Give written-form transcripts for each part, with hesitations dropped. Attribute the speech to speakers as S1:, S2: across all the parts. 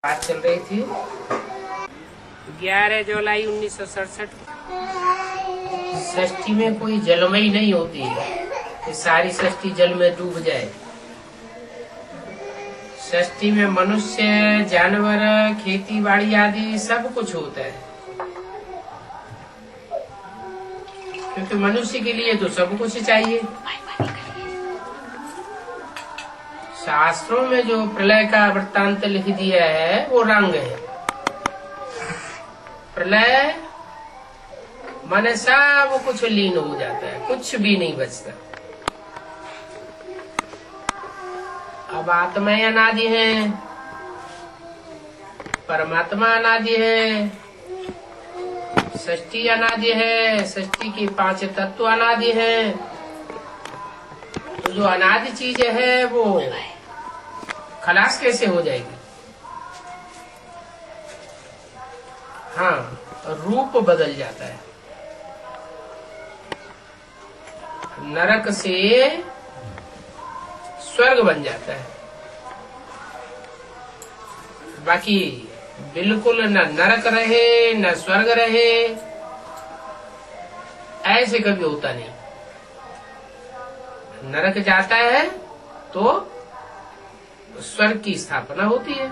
S1: बात चल रही थी 11 जुलाई 1967। षष्ठी में कोई जलमयी नहीं होती है कि सारी षष्ठी जल में डूब जाए। षष्ठी में मनुष्य, जानवर, खेती बाड़ी आदि सब कुछ होता है, क्योंकि मनुष्य के लिए तो सब कुछ चाहिए। शास्त्रों में जो प्रलय का वृत्तांत लिख दिया है वो रंग है। प्रलय माने सब कुछ लीन हो जाता है, कुछ भी नहीं बचता। अब आत्माएं अनादि है, परमात्मा अनादि है, षष्ठी अनादि है, षष्ठी के 5 तत्व अनादि है। तो जो अनादि चीज है वो खलास कैसे हो जाएगी? हाँ, रूप बदल जाता है। नरक से स्वर्ग बन जाता है। बाकी बिल्कुल न नरक रहे न स्वर्ग रहे, ऐसे कभी होता नहीं। नरक जाता है तो स्वर्ग की स्थापना होती है।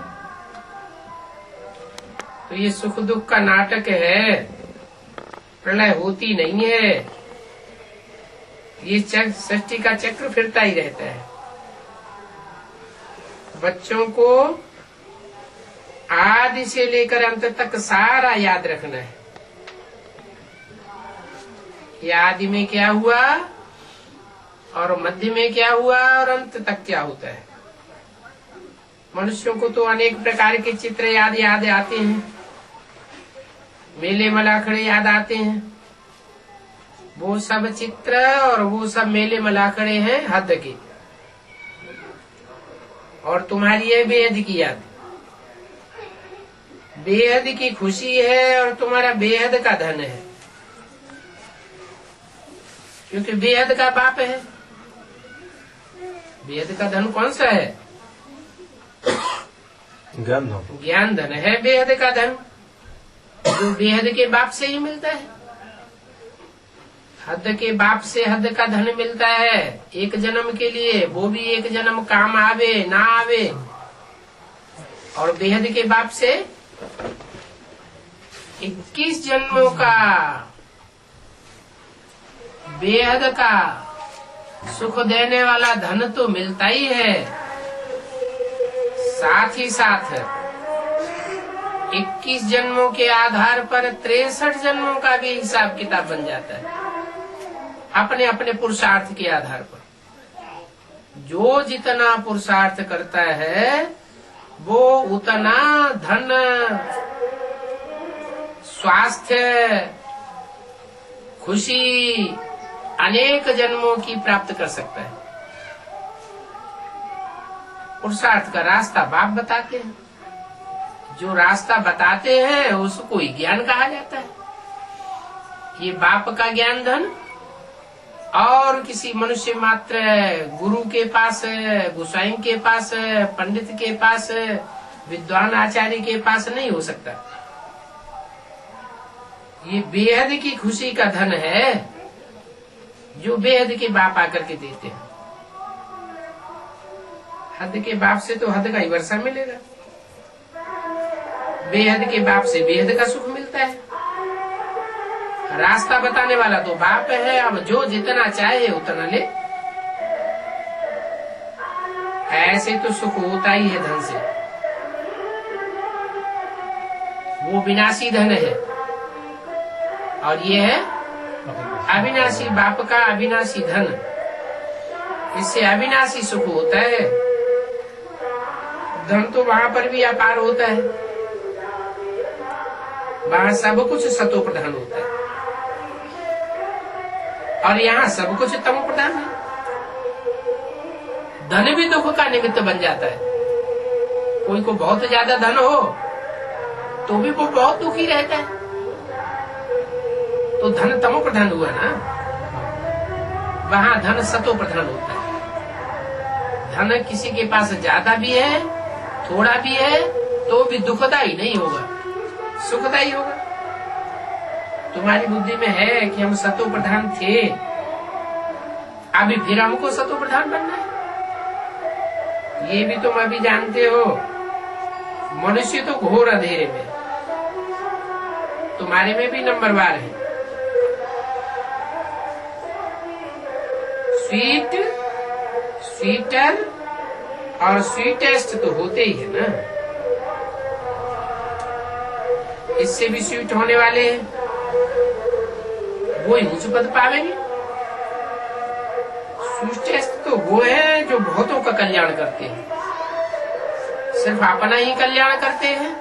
S1: तो ये सुख दुख का नाटक है, प्रलय होती नहीं है। ये सृष्टि का चक्र फिरता ही रहता है। बच्चों को आदि से लेकर अंत तक सारा याद रखना है। ये आदि में क्या हुआ और मध्य में क्या हुआ और अंत तक क्या होता है। मनुष्यों को तो अनेक प्रकार के चित्र याद आते हैं, मेले मलाखड़े याद आते हैं। वो सब चित्र और वो सब मेले मलाखड़े हैं हद के, और तुम्हारी है बेहद की याद। बेहद की खुशी है और तुम्हारा बेहद का धन है, क्योंकि बेहद का बाप है। बेहद का धन कौन सा है? ज्ञान धन है बेहद का धन, जो बेहद के बाप से ही मिलता है। हद के बाप से हद का धन मिलता है एक जन्म के लिए, वो भी एक जन्म काम आवे ना आवे। और बेहद के बाप से 21 जन्मों का बेहद का सुख देने वाला धन तो मिलता ही है। साथ ही साथ 21 जन्मों के आधार पर 63 जन्मों का भी हिसाब किताब बन जाता है, अपने अपने पुरुषार्थ के आधार पर। जो जितना पुरुषार्थ करता है वो उतना धन, स्वास्थ्य, खुशी अनेक जन्मों की प्राप्त कर सकता है। पुरुषार्थ का रास्ता बाप बताते हैं। जो रास्ता बताते हैं उसको ही ज्ञान कहा जाता है। ये बाप का ज्ञान धन और किसी मनुष्य मात्र गुरु के पास, गोसाई के पास, पंडित के पास, विद्वान आचार्य के पास नहीं हो सकता। ये बेहद की खुशी का धन है जो बेहद के बाप आकर के देते हैं। हद के बाप से तो हद का ही वर्षा मिलेगा, बेहद के बाप से बेहद का सुख मिलता है। रास्ता बताने वाला तो बाप है। अब जो जितना चाहे उतना ले। ऐसे तो सुख होता ही है धन से। वो विनाशी धन है और ये है अविनाशी, बाप का अविनाशी धन। इससे अविनाशी सुख होता है। धन तो वहां पर भी अपार होता है, वहां सब कुछ सतो प्रधान होता है, और यहाँ सब कुछ तमो प्रधान है। धन भी दुख का निमित्त बन जाता है। कोई को बहुत ज्यादा धन हो तो भी वो बहुत दुखी रहता है, तो धन तमो प्रधान हुआ ना। वहां धन सतो प्रधान होता है। धन किसी के पास ज्यादा भी है, थोड़ा भी है, तो भी दुखदायी नहीं होगा, सुखदायी होगा। तुम्हारी बुद्धि में है कि हम सतो प्रधान थे, अभी फिर हमको सतो प्रधान बनना है। ये भी तुम अभी जानते हो, मनुष्य तो घोर अंधेरे में, तुम्हारे में भी नंबरवार है। स्वीट, स्वीटर और स्वीटेस्ट तो होते ही है ना, इससे भी स्वीट होने वाले हैं, वो ही ऊंच पद पावेंगे। स्वीटेस्ट तो वो है जो बहुतों का कल्याण करते हैं, सिर्फ अपना ही कल्याण करते हैं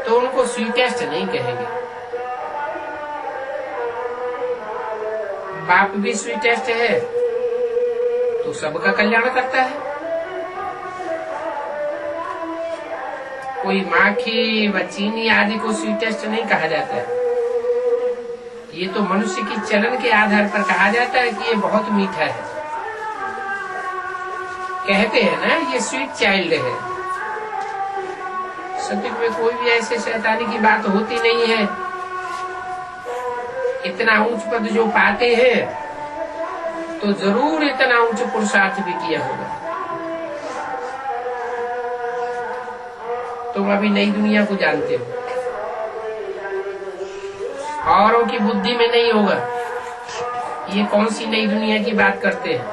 S1: तो उनको स्वीटेस्ट नहीं कहेंगे। बाप भी स्वीटेस्ट है तो सबका कल्याण करता है। कोई माखी व चीनी आदि को स्वीटेस्ट नहीं कहा जाता है, ये तो मनुष्य की चलन के आधार पर कहा जाता है कि ये बहुत मीठा है। कहते हैं ना ये स्वीट चाइल्ड है। सत्युग में कोई भी ऐसे शैतानी की बात होती नहीं है। इतना ऊंच पद जो पाते हैं तो जरूर इतना ऊंच पुरुषार्थ भी किया होगा। तुम अभी नई दुनिया को जानते हो, औरों की बुद्धि में नहीं होगा। ये कौन सी नई दुनिया की बात करते हैं?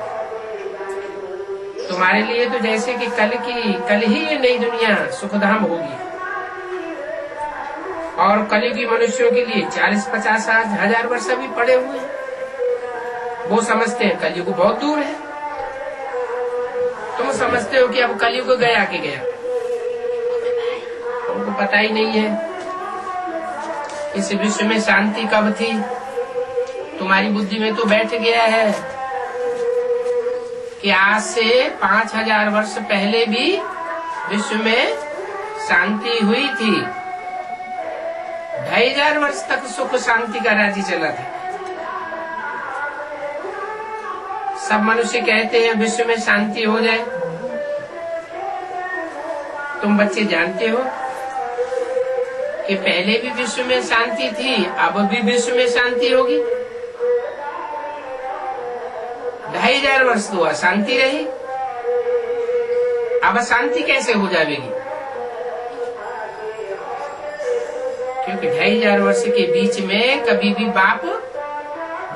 S1: तुम्हारे लिए तो जैसे कि कल ही ये नई दुनिया सुखधाम होगी, और कलयुगी मनुष्यों के लिए 40-50 हजार वर्ष अभी पड़े हुए हैं। वो समझते हैं कलयुग बहुत दूर है, तुम समझते हो कि अब कलयुग गया कि गया, तुमको पता ही नहीं है इस विश्व में शांति कब थी। तुम्हारी बुद्धि में तो बैठ गया है कि आज से 5000 वर्ष पहले भी विश्व में शांति हुई थी। 2500 वर्ष तक सुख शांति का राज्य चला था। सब मनुष्य कहते हैं विश्व में शांति हो जाए। तुम बच्चे जानते हो कि पहले भी विश्व में शांति थी, अब भी विश्व में शांति होगी। 2500 वर्ष तो अशांति रही, अब शांति कैसे हो जाएगी? क्योंकि 2500 वर्ष के बीच में कभी भी बाप,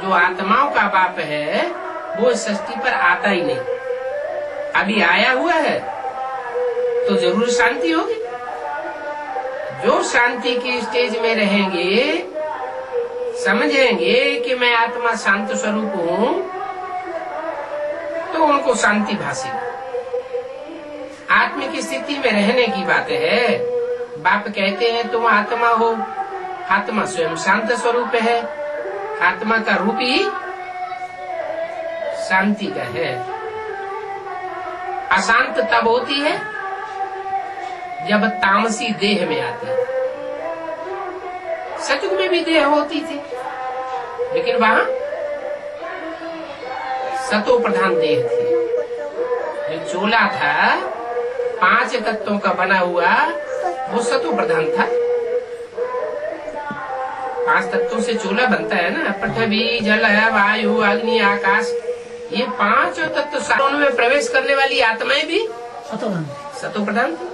S1: जो आत्माओं का बाप है, वो इस सृष्टि पर आता ही नहीं। अभी आया हुआ है तो जरूर शांति होगी। जो शांति की स्टेज में रहेंगे, समझेंगे कि मैं आत्मा शांत स्वरूप हूँ, तो उनको शांति भाषेगी। आत्मिक स्थिति में रहने की बात है। बाप कहते हैं तुम आत्मा हो, आत्मा स्वयं शांत स्वरूप है, आत्मा का रूप ही शांति का है। अशांत तब होती है जब तामसी देह में आती है। सतयुग में भी देह होती थी, लेकिन वहां सतो प्रधान देह थी। जो चोला था 5 तत्वों का बना हुआ, वो सतो प्रधान था। 5 तत्वों से चोला बनता है ना, पृथ्वी, जल, वायु, अग्नि, आकाश। ये 5 तत्व सारों में प्रवेश करने वाली आत्माएं भी सतो प्रधान थी।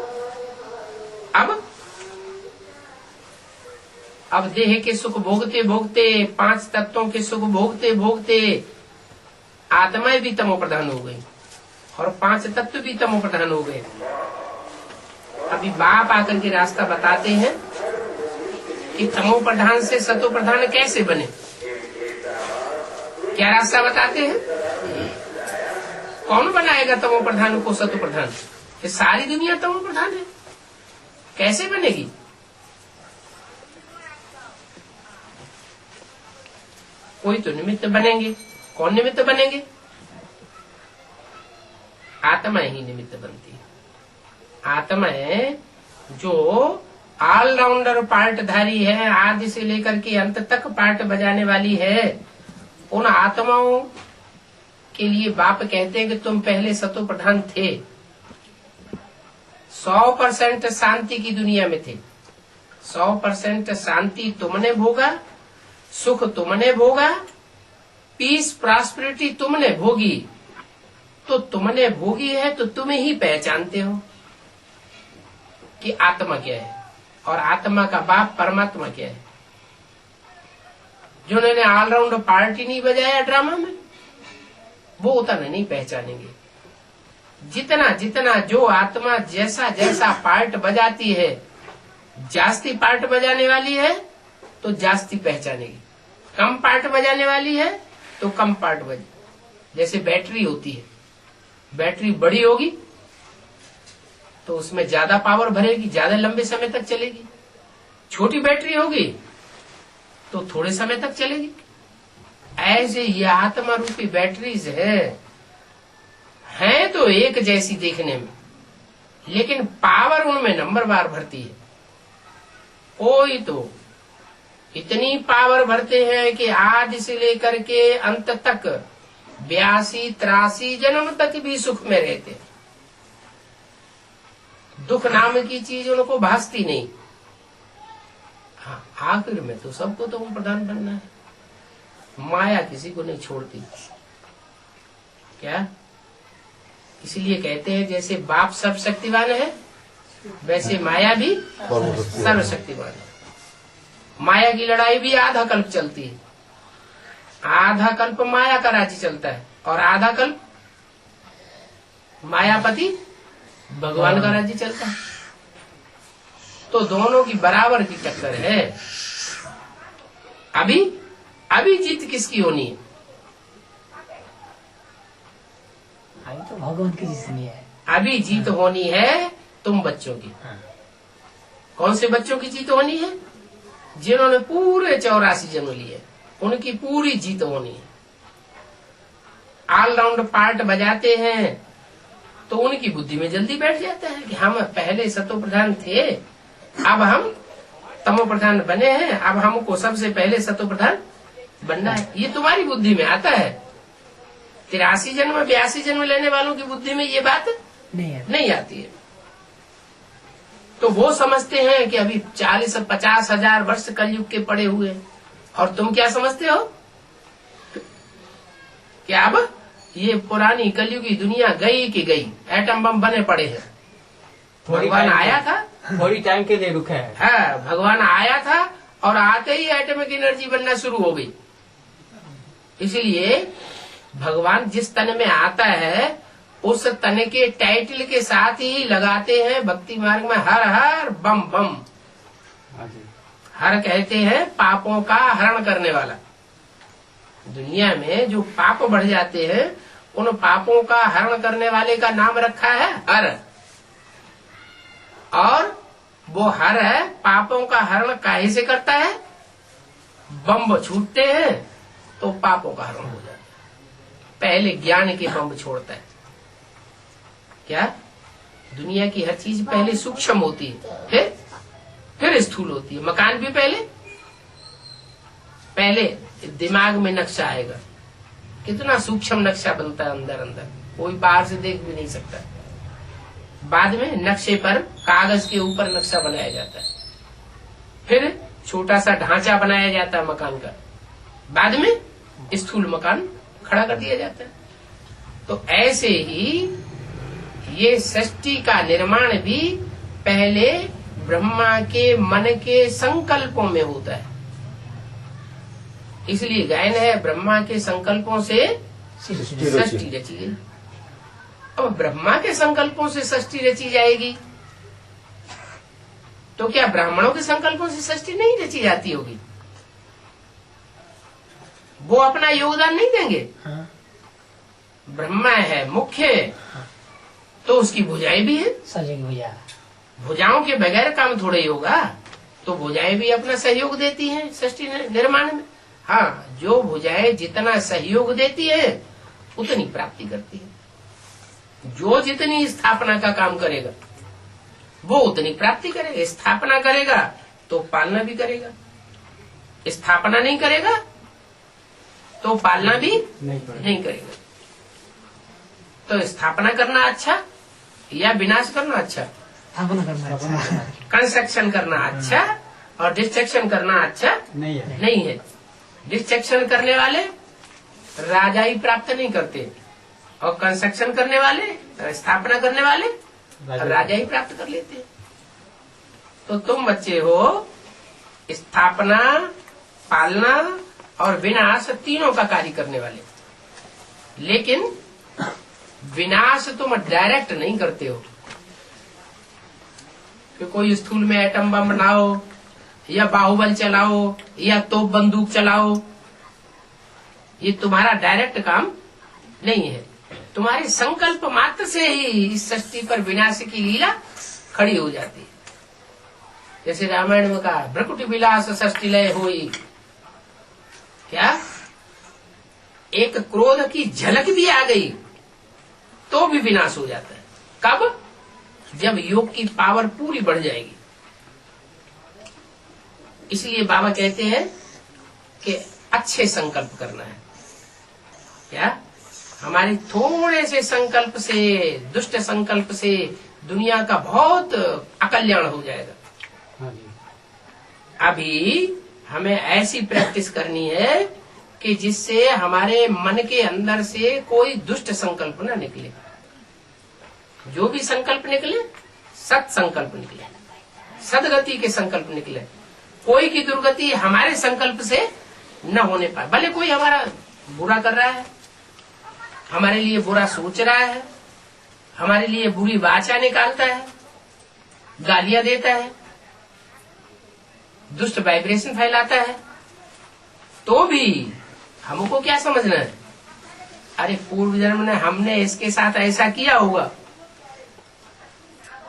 S1: अब देह के सुख भोगते भोगते, 5 तत्वों के सुख भोगते भोगते आत्माएं भी तमो प्रधान हो गई और 5 तत्व भी तमो प्रधान हो गए। अभी बाप आकर के रास्ता बताते हैं कि तमो प्रधान से सतो प्रधान कैसे बने। क्या रास्ता बताते हैं? कौन बनाएगा तमो प्रधान को सतो प्रधान? ये सारी दुनिया तमो प्रधान है, कैसे बनेगी? कोई तो निमित्त बनेंगे। कौन निमित्त बनेंगे? आत्मा ही निमित्त बनती है। आत्माएं जो ऑलराउंडर पार्टधारी है, आदि से लेकर के अंत तक पार्ट बजाने वाली है, उन आत्माओं के लिए बाप कहते हैं कि तुम पहले सतो प्रधान थे, 100% शांति की दुनिया में थे। 100% शांति तुमने भोगा, सुख तुमने भोगा, पीस प्रॉस्पेरिटी तुमने भोगी। तो तुमने भोगी है तो तुम ही पहचानते हो कि आत्मा क्या है और आत्मा का बाप परमात्मा क्या है। जिन्होंने ऑलराउंड पार्टी नहीं बजाया ड्रामा में, वो उतना नहीं पहचानेंगे। जितना जितना जो आत्मा जैसा जैसा पार्ट बजाती है, जास्ती पार्ट बजाने वाली है तो जास्ती पहचानेगी, कम पार्ट बजाने वाली है तो कम पार्ट बजे। जैसे बैटरी होती है, बैटरी बड़ी होगी तो उसमें ज्यादा पावर भरेगी, ज्यादा लंबे समय तक चलेगी। छोटी बैटरी होगी तो थोड़े समय तक चलेगी। ऐसे ये आत्मा रूपी बैटरीज है तो एक जैसी देखने में, लेकिन पावर उनमें नंबरवार भरती है। कोई तो इतनी पावर भरते हैं कि आज से लेकर के अंत तक 82-83 जन्म तक भी सुख में रहते। दुख नाम की चीज उनको भासती नहीं। हाँ, आखिर में तो सबको तो प्रधान बनना है। माया किसी को नहीं छोड़ती। क्या? इसलिए कहते हैं जैसे बाप सर्वशक्तिवान है, वैसे माया भी सर्वशक्तिवान है। माया की लड़ाई भी आधा कल्प चलती है। आधा कल्प माया का राज्य चलता है और आधा कल्प मायापति भगवान का राज्य चलता है। तो दोनों की बराबर की टक्कर है। अभी जीत किसकी होनी है?
S2: अभी तो भगवान की जितनी है।
S1: अभी जीत होनी है तुम बच्चों की। कौन से बच्चों की जीत होनी है? जिन्होंने पूरे 84 जन्म लिए, उनकी पूरी जीत होनी है। ऑलराउंड पार्ट बजाते हैं तो उनकी बुद्धि में जल्दी बैठ जाता है कि हम पहले सतो प्रधान थे, अब हम तमो प्रधान बने हैं, अब हमको सबसे पहले सतो प्रधान बनना है। ये तुम्हारी बुद्धि में आता है। 83 जन्म 82 जन्म लेने वालों की बुद्धि में ये बात नहीं आती है। तो वो समझते हैं कि अभी 40-50 हजार वर्ष कलयुग के पड़े हुए हैं। और तुम क्या समझते हो कि अब ये पुरानी कलयुगी दुनिया गई कि गई, एटम बम बने पड़े हैं। भगवान आया था,
S2: थोड़ी टाइम के लिए रुका है।
S1: हाँ, भगवान आया था और आते ही एटॉमिक एनर्जी बनना शुरू हो गई। इसलिए भगवान जिस तन में आता है उस तन के टाइटल के साथ ही लगाते हैं भक्ति मार्ग में हर हर बम बम। हर कहते हैं पापों का हरण करने वाला। दुनिया में जो पाप बढ़ जाते हैं उन पापों का हरण करने वाले का नाम रखा है हर। और वो हर है पापों का हरण काहे से करता है? बम छूटते हैं तो पापों का हरण हो जाता है। पहले ज्ञान के बम छोड़ता है। क्या? दुनिया की हर चीज पहले सूक्ष्म होती है, फिर स्थूल होती है। मकान भी पहले दिमाग में नक्शा आएगा। कितना सूक्ष्म नक्शा बनता है अंदर अंदर, कोई बाहर से देख भी नहीं सकता। बाद में नक्शे पर कागज के ऊपर नक्शा बनाया जाता है, फिर छोटा सा ढांचा बनाया जाता है मकान का, बाद में स्थूल मकान खड़ा कर दिया जाता है। तो ऐसे ही ये सृष्टि का निर्माण भी पहले ब्रह्मा के मन के संकल्पों में होता है। इसलिए गायन है ब्रह्मा के संकल्पों से सृष्टि रची गई। अब ब्रह्मा के संकल्पों से सृष्टि रची जाएगी तो क्या ब्राह्मणों के संकल्पों से सृष्टि नहीं रची जाती होगी? वो अपना योगदान नहीं देंगे? ब्रह्मा है मुख्य, तो उसकी भुजाएं भी है।
S2: भुजा
S1: भुजाओं के बगैर काम थोड़े ही होगा। तो भुजाएं भी अपना सहयोग देती हैं सृष्टि निर्माण में। हाँ, जो भुजाएं जितना सहयोग देती है उतनी प्राप्ति करती है। जो जितनी स्थापना का काम करेगा वो उतनी प्राप्ति करेगा। स्थापना करेगा तो पालना भी करेगा, स्थापना नहीं करेगा तो पालना भी नहीं करेगा। तो स्थापना करना अच्छा या विनाश करना अच्छा?
S2: स्थापना करना अच्छा,
S1: कंस्ट्रक्शन करना अच्छा और डिस्ट्रक्शन करना अच्छा नहीं है। डिस्ट्रक्शन करने वाले राजा ही प्राप्त नहीं करते और कंस्ट्रक्शन करने वाले, स्थापना करने वाले राजा ही प्राप्त कर लेते हैं। तो तुम बच्चे हो स्थापना, पालना और विनाश तीनों का कार्य करने वाले, लेकिन विनाश तुम डायरेक्ट नहीं करते हो कि कोई स्थूल में एटम बम बनाओ या बाहुबल चलाओ या तोप बंदूक चलाओ। ये तुम्हारा डायरेक्ट काम नहीं है। तुम्हारे संकल्प मात्र से ही इस सृष्टि पर विनाश की लीला खड़ी हो जाती है। जैसे रामायण में कहा भ्रकुटी विलास सृष्टि लय हुई, क्या एक क्रोध की झलक भी आ गई तो भी विनाश हो जाता है। कब? जब योग की पावर पूरी बढ़ जाएगी। इसलिए बाबा कहते हैं कि अच्छे संकल्प करना है। क्या हमारे थोड़े से संकल्प से, दुष्ट संकल्प से दुनिया का बहुत अकल्याण हो जाएगा। अभी हमें ऐसी प्रैक्टिस करनी है कि जिससे हमारे मन के अंदर से कोई दुष्ट संकल्प न निकले। जो भी संकल्प निकले सत संकल्प निकले, सदगति के संकल्प निकले। कोई की दुर्गति हमारे संकल्प से न होने पाए। भले कोई हमारा बुरा कर रहा है, हमारे लिए बुरा सोच रहा है, हमारे लिए बुरी वाचा निकालता है, गालियां देता है, दुष्ट वाइब्रेशन फैलाता है, तो भी हमको क्या समझना है? अरे पूर्व जन्म ने हमने इसके साथ ऐसा किया होगा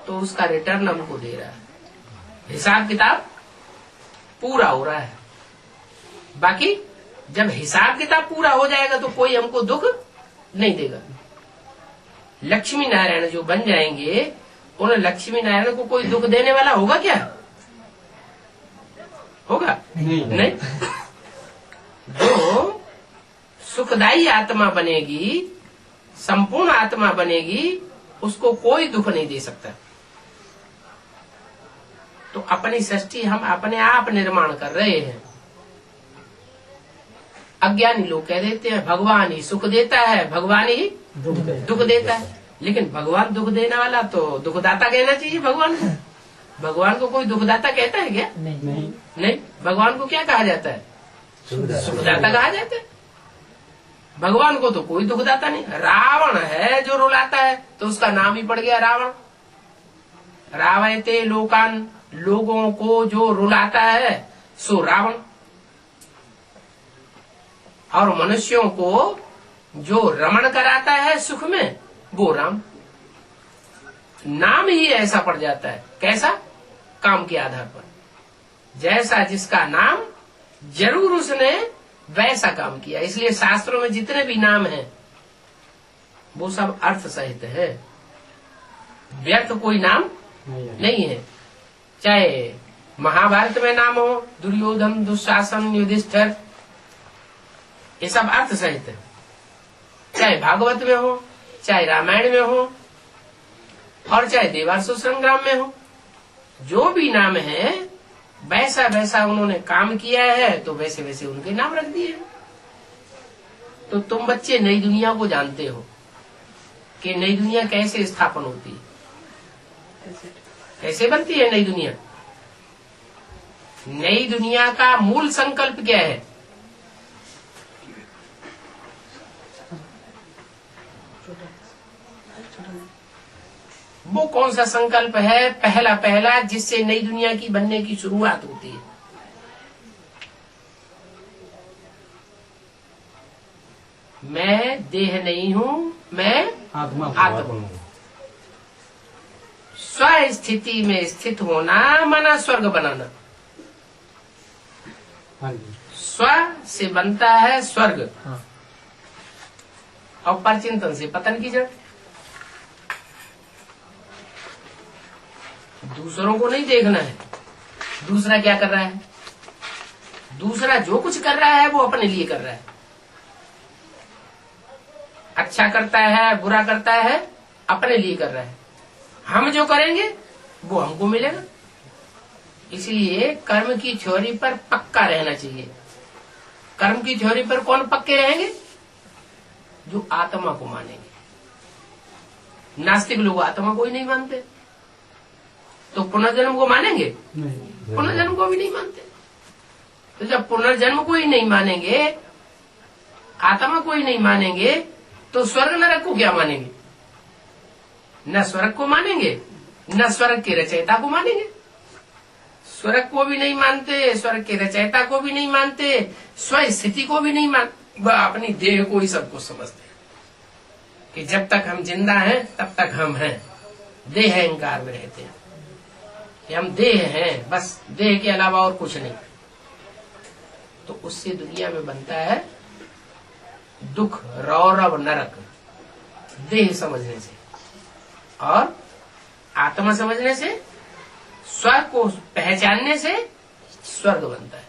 S1: तो उसका रिटर्न हमको दे रहा है। हिसाब किताब पूरा हो रहा है। बाकी जब हिसाब किताब पूरा हो जाएगा तो कोई हमको दुख नहीं देगा। लक्ष्मी नारायण जो बन जाएंगे उन लक्ष्मी नारायण को कोई दुख देने वाला होगा क्या? होगा नहीं। जो सुखदायी आत्मा बनेगी, संपूर्ण आत्मा बनेगी, उसको कोई दुख नहीं दे सकता। तो अपनी सृष्टि हम अपने आप निर्माण कर रहे हैं। अज्ञानी लोग कह देते हैं भगवान ही सुख देता है, भगवान ही दुख देता है। लेकिन भगवान दुख देने वाला तो दुखदाता कहना चाहिए भगवान को। भगवान को कोई दुखदाता कहता है क्या? नहीं। भगवान को क्या कहा जाता है? सुखदाता कहा जाता है। भगवान को तो कोई दुखदाता नहीं। रावण है जो रुलाता है तो उसका नाम ही पड़ गया रावण। रावयते लोकान, लोगों को जो रुलाता है सो रावण। और मनुष्यों को जो रमण कराता है सुख में वो राम। नाम ही ऐसा पड़ जाता है। कैसा? काम के आधार पर। जैसा जिसका नाम जरूर उसने वैसा काम किया। इसलिए शास्त्रों में जितने भी नाम हैं वो सब अर्थ सहित है। व्यर्थ कोई नाम नहीं है। चाहे महाभारत में नाम हो दुर्योधन, दुशासन, युधिष्ठिर, ये सब अर्थ सहित है। चाहे भागवत में हो, चाहे रामायण में हो और चाहे देवासुर संग्राम में हो, जो भी नाम है वैसा वैसा उन्होंने काम किया है तो वैसे वैसे उनके नाम रख दिए। तो तुम बच्चे नई दुनिया को जानते हो कि नई दुनिया कैसे स्थापन होती है, कैसे बनती है नई दुनिया। नई दुनिया का मूल संकल्प क्या है? वो कौन सा संकल्प है पहला पहला जिससे नई दुनिया की बनने की शुरुआत होती है? मैं देह नहीं हूँ, मैं आत्मा हूँ। स्व स्थिति में स्थित होना माना स्वर्ग बनाना। स्व से बनता है स्वर्ग और परचिंतन से पतन की जड़। दूसरों को नहीं देखना है दूसरा क्या कर रहा है। दूसरा जो कुछ कर रहा है वो अपने लिए कर रहा है। अच्छा करता है, बुरा करता है, अपने लिए कर रहा है। हम जो करेंगे वो हमको मिलेगा। इसलिए कर्म की थ्योरी पर पक्का रहना चाहिए। कर्म की थ्योरी पर कौन पक्के रहेंगे? जो आत्मा को मानेंगे। नास्तिक लोग आत्मा को ही नहीं मानते, तो पुनर्जन्म को मानेंगे? पुनर्जन्म को भी नहीं मानते। तो जब पुनर्जन्म को ही नहीं मानेंगे, आत्मा को ही नहीं मानेंगे, तो स्वर्ग नरक को क्या मानेंगे? न स्वर्ग को मानेंगे, न स्वर्ग के रचयिता को मानेंगे। स्वर्ग को भी नहीं मानते, स्वर्ग के रचयिता को भी नहीं मानते, स्व स्थिति को भी नहीं मानते, वह अपनी देह को ही सब कुछ समझते हैं कि जब तक हम जिंदा हैं तब तक हम हैं। देह अहंकार में रहते हैं कि हम देह हैं, बस देह के अलावा और कुछ नहीं। तो उससे दुनिया में बनता है दुख, रौरव, नरक, देह समझने से। और आत्मा समझने से, स्व को पहचानने से स्वर्ग बनता है।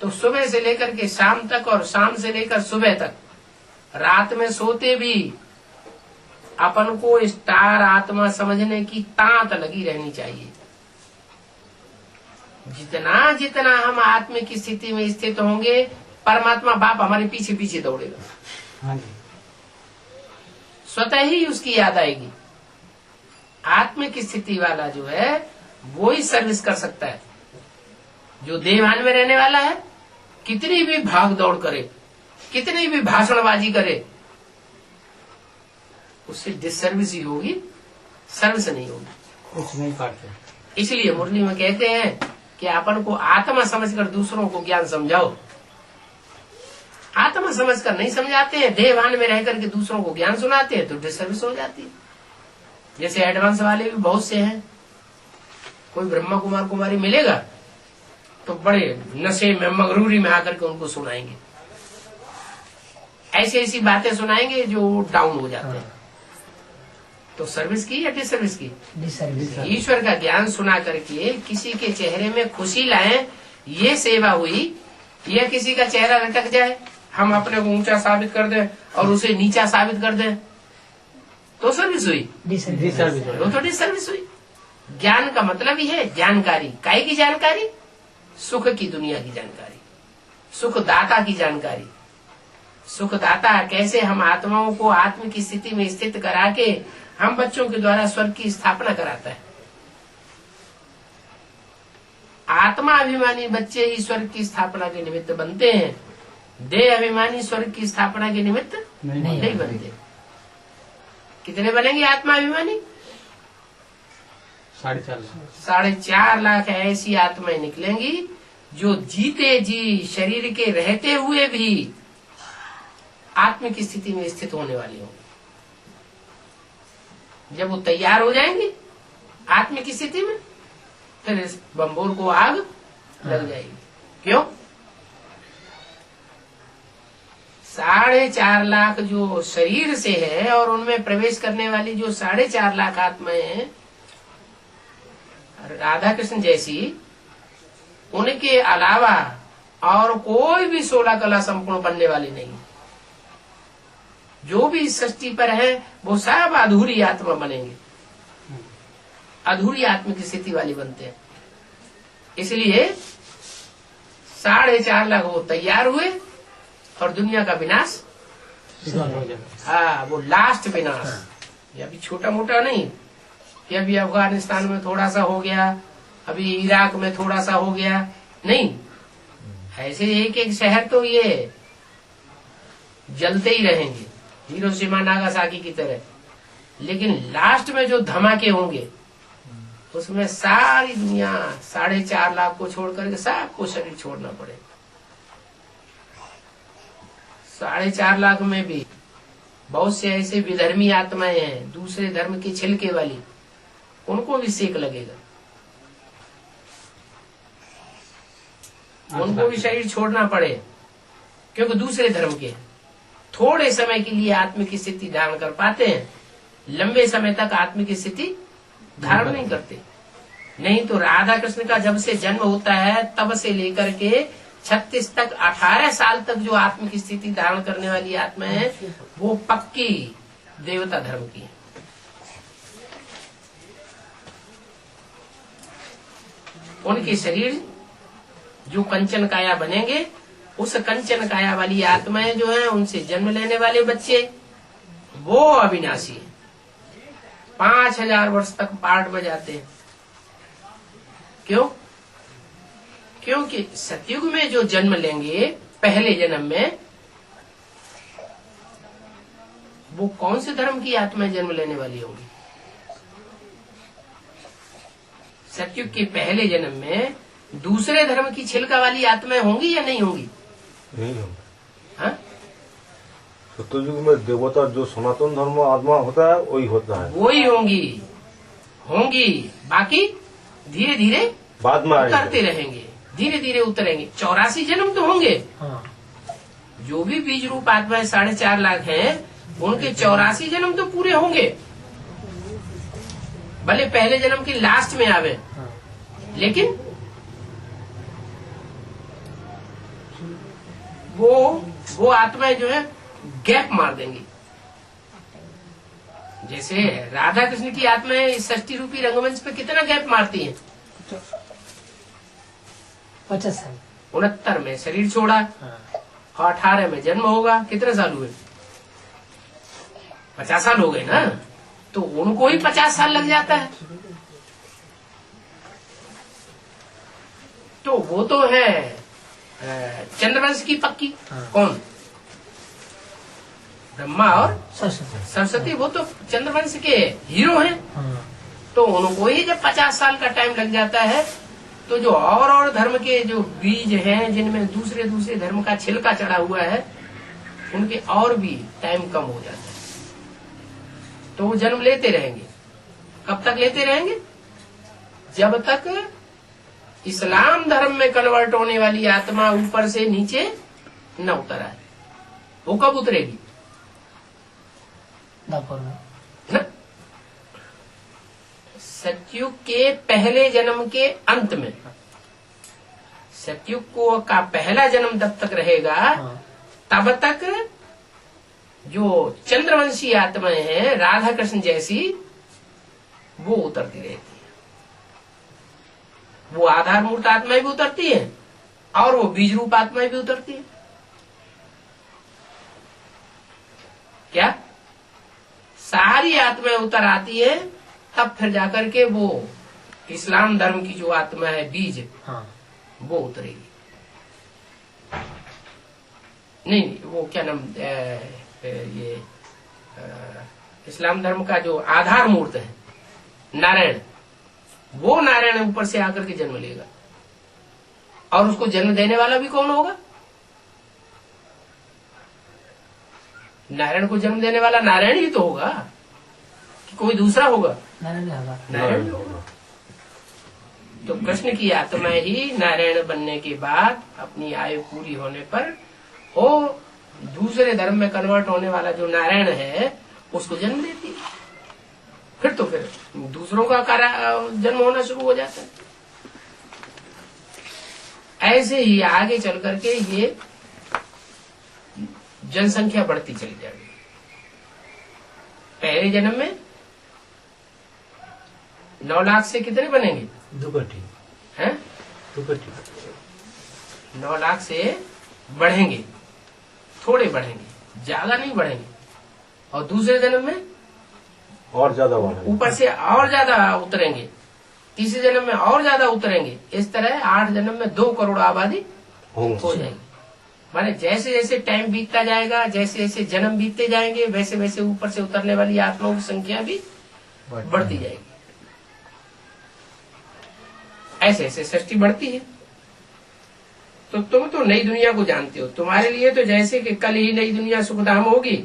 S1: तो सुबह से लेकर के शाम तक और शाम से लेकर सुबह तक, रात में सोते भी अपन को स्टार आत्मा समझने की तांत लगी रहनी चाहिए। जितना जितना हम आत्मा की स्थिति में स्थित होंगे, परमात्मा बाप हमारे पीछे पीछे दौड़ेगा। स्वतः ही उसकी याद आएगी। आत्मा की स्थिति वाला जो है वो ही सर्विस कर सकता है। जो देवान में रहने वाला है, कितनी भी भाग दौड़ करे, कितनी भी भाषणबाजी करे, उससे डिसर्विस ही होगी, सर्विस नहीं होगी,
S2: कुछ नहीं पाते।
S1: इसलिए मुरली में कहते हैं कि अपन को आत्मा समझकर दूसरों को ज्ञान समझाओ। आत्मा समझकर नहीं समझाते हैं, देवान में रहकर के दूसरों को ज्ञान सुनाते हैं, तो डिसर्विस हो जाती है। जैसे एडवांस वाले भी बहुत से हैं। कोई ब्रह्मा कुमार कुमारी मिलेगा तो बड़े नशे में, मगरूरी में आकर के उनको सुनाएंगे, ऐसी ऐसी बातें सुनाएंगे जो डाउन हो जाते हैं। तो सर्विस की या डिसर्विस की?
S2: डिसर्विस।
S1: ईश्वर का ज्ञान सुना करके किसी के चेहरे में खुशी लाएं, ये सेवा हुई। या किसी का चेहरा लटक जाए, हम अपने को ऊंचा साबित कर दें और उसे नीचा साबित कर दें, तो सर्विस हुई? वो तो डिसर्विस हुई। ज्ञान का मतलब ही है जानकारी। काय की जानकारी? सुख की दुनिया की जानकारी, सुखदाता की जानकारी। सुखदाता कैसे हम आत्माओं को आत्म की स्थिति में स्थित करा के हम बच्चों के द्वारा स्वर्ग की स्थापना कराता है। आत्मा अभिमानी बच्चे ही स्वर्ग की स्थापना के निमित्त बनते हैं। देह अभिमानी स्वर्ग की स्थापना के निमित्त नहीं बनते। कितने बनेंगे आत्मा अभिमानी? 4.5 लाख ऐसी आत्माएं निकलेंगी जो जीते जी शरीर के रहते हुए भी आत्म की स्थिति में स्थित होने वाली होंगी। जब वो तैयार हो जाएंगी आत्म की स्थिति में, फिर इस बम्बोर को आग लग जाएगी। क्यों? 4.5 लाख जो शरीर से है और उनमें प्रवेश करने वाली जो 4.5 लाख आत्माएं हैं, राधा कृष्ण जैसी, उनके अलावा और कोई भी 16 कला संपूर्ण बनने वाली नहीं। जो भी इस सृष्टि पर है वो सब अधूरी आत्मा बनेंगे, अधूरी आत्मा की स्थिति वाली बनते हैं। इसलिए 4.5 लाख वो तैयार हुए और दुनिया का विनाश, हाँ, वो लास्ट विनाश। ये अभी छोटा मोटा नहीं कि अभी अफगानिस्तान में थोड़ा सा हो गया, अभी इराक में थोड़ा सा हो गया, नहीं। ऐसे एक एक शहर तो ये जलते ही रहेंगे, हिरोशिमा नागासाकी की तरह। लेकिन लास्ट में जो धमाके होंगे उसमें सारी दुनिया 4.5 लाख को छोड़ करके सबको शरीर छोड़ना पड़ेगा। 4.5 लाख में भी बहुत से ऐसे विधर्मी आत्माएं हैं, दूसरे धर्म के छिलके वाली, उनको भी सेक लगेगा, उनको भी शरीर छोड़ना पड़े क्योंकि दूसरे धर्म के थोड़े समय के लिए आत्म की स्थिति धारण कर पाते हैं, लंबे समय तक आत्म की स्थिति धारण नहीं करते। नहीं तो राधा कृष्ण का जब से जन्म होता है तब से लेकर के 36 तक 18 साल तक जो आत्म की स्थिति धारण करने वाली आत्मा है वो पक्की देवता धर्म की है। उनके शरीर जो कंचन काया बनेंगे, उस कंचन काया वाली आत्माएं जो है, उनसे जन्म लेने वाले बच्चे वो अविनाशी है। 5000 वर्ष तक पाठ बजाते हैं। क्यों? क्योंकि सतयुग में जो जन्म लेंगे पहले जन्म में, वो कौन से धर्म की आत्माएं जन्म लेने वाली होंगी? सतयुग के पहले जन्म में दूसरे धर्म की छिलका वाली आत्माएं होंगी या नहीं होंगी?
S3: नहीं होंगे।
S1: हाँ?
S3: सतयुग में देवता जो सनातन धर्म आत्मा होता है वही होता है,
S1: वही होंगी। बाकी धीरे धीरे
S3: बाद में
S1: उतरते
S3: आएंगे।
S1: रहेंगे, धीरे धीरे उतरेंगे। 84 जन्म तो होंगे। जो भी बीज रूप आत्माएं 4.5 लाख हैं, उनके 84 जन्म तो पूरे होंगे। भले पहले जन्म के लास्ट में आवे, लेकिन वो आत्माएं जो है गैप मार देंगी। जैसे राधा कृष्ण की आत्माएं षष्ठी रूपी रंगमंच पे कितना गैप मारती हैं?
S2: 50 साल।
S1: 69 में शरीर छोड़ा, 18 में जन्म होगा। कितने साल हुए? 50 साल हो गए ना। तो उनको ही 50 साल लग जाता है। तो वो तो है चंद्रवंश की पक्की। कौन? ब्रह्मा और सरस्वती, वो तो चंद्रवंश के हीरो हैं। तो उनको ही जब 50 साल का टाइम लग जाता है, तो जो और धर्म के जो बीज हैं, जिनमें दूसरे दूसरे धर्म का छिलका चढ़ा हुआ है, उनके और भी टाइम कम हो जाता है। तो वो जन्म लेते रहेंगे। कब तक लेते रहेंगे? जब तक इस्लाम धर्म में कन्वर्ट होने वाली आत्मा ऊपर से नीचे न उतर आए। वो कब उतरेगी? न? सतयुग के पहले जन्म के अंत में। सतयुग को का पहला जन्म तब तक रहेगा, तब तक जो चंद्रवंशी आत्माएं हैं, राधा कृष्ण जैसी, वो उतरती रहती है। वो आधार मूर्त आत्माएं भी उतरती है और वो बीज रूप आत्माएं भी उतरती है। क्या? सारी आत्माएं उतर आती है, तब फिर जाकर के वो इस्लाम धर्म की जो आत्मा है बीज, वो उतरेगी। नहीं, वो क्या नाम, ये इस्लाम धर्म का जो आधार मूर्त है नारायण, वो नारायण ऊपर से आकर के जन्म लेगा। और उसको जन्म देने वाला भी कौन होगा? नारायण को जन्म देने वाला नारायण ही तो होगा, कि कोई दूसरा होगा? नारायण होगा। तो कृष्ण की आत्मा ही नारायण बनने के बाद अपनी आयु पूरी होने पर वो दूसरे धर्म में कन्वर्ट होने वाला जो नारायण है, उसको जन्म देती है। फिर तो फिर दूसरों का जन्म होना शुरू हो जाता है। ऐसे ही आगे चल करके ये जनसंख्या बढ़ती चली जाएगी। पहले जन्म में 9 लाख से कितने बनेंगे?
S2: दुपट्टी
S1: हैं? 9 लाख से बढ़ेंगे, थोड़े बढ़ेंगे, ज्यादा नहीं बढ़ेंगे। और दूसरे जन्म में
S3: और ज्यादा बढ़ेंगे,
S1: ऊपर से और ज्यादा उतरेंगे। तीसरे जन्म में और ज्यादा उतरेंगे। इस तरह 8 जन्म में 2 करोड़ आबादी हो जाएगी। माने जैसे जैसे टाइम बीतता जाएगा, जैसे जैसे जन्म बीतते जाएंगे, वैसे वैसे ऊपर से उतरने वाली आत्माओं की संख्या भी बढ़ती जाएगी। ऐसे ऐसे सृष्टि बढ़ती है। तो तुम तो नई दुनिया को जानते हो। तुम्हारे लिए तो जैसे कि कल ही नई दुनिया सुखधाम होगी,